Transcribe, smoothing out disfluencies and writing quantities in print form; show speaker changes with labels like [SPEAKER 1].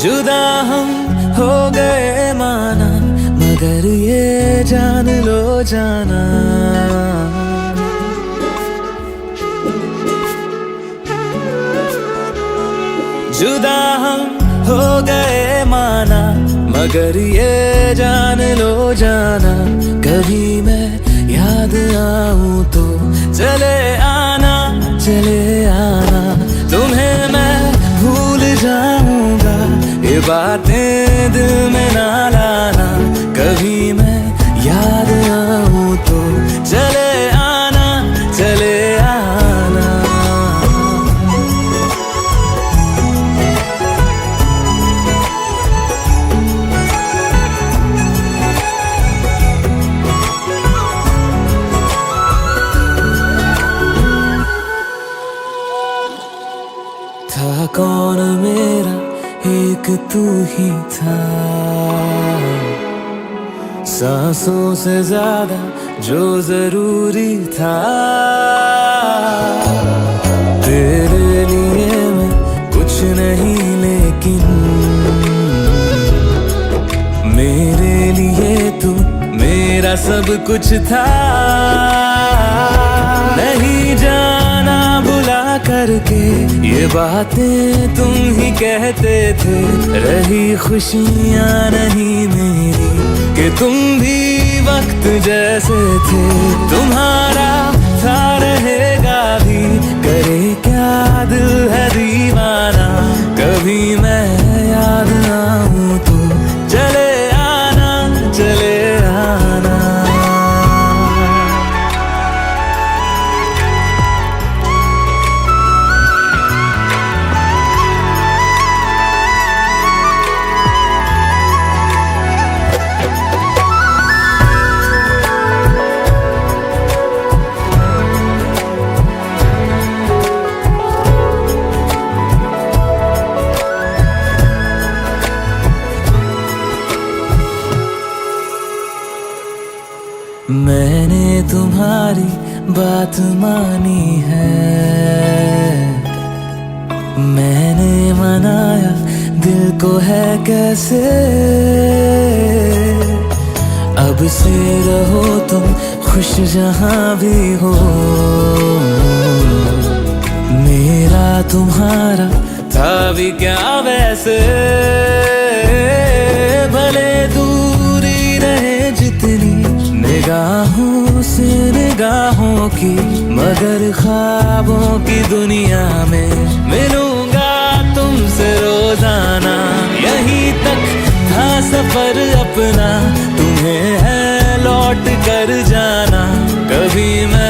[SPEAKER 1] जुदा हम हो गए माना, मगर ये जान लो जाना, जुदा हम हो गए माना, मगर ये जान लो जाना, कभी मैं याद आऊं तो चले आना, चले आना, तुम्हें मैं भूल जाऊंगा, ये बातें दिल में ना लाना, कभी मैं याद आऊं तो चले आना, चले आना। था कौन मेरा एक तू ही था, सांसों से ज्यादा जो जरूरी था, तेरे लिए मैं कुछ नहीं लेकिन मेरे लिए तू मेरा सब कुछ था, नहीं जाना भुला करके ये बातें तुम ही कहते थे, रही खुशियाँ नहीं मेरी कि तुम भी वक्त जैसे थे, तुम्हारा था रहेगा भी, करे क्या दिल है दीवाना, कभी मैं याद आऊं तो चले आना, चले आना। मैंने तुम्हारी बात मानी है, मैंने मनाया दिल को है कैसे, अब से रहो तुम खुश जहां भी हो, मेरा तुम्हारा था भी क्या वैसे, भले दूरी रहे जितनी निगाहों से निगाहों की, मगर ख्वाबों की दुनिया में मिलूंगा तुमसे रोजाना, यहीं तक था सफर अपना, तुम्हें है लौट कर जाना, कभी मैं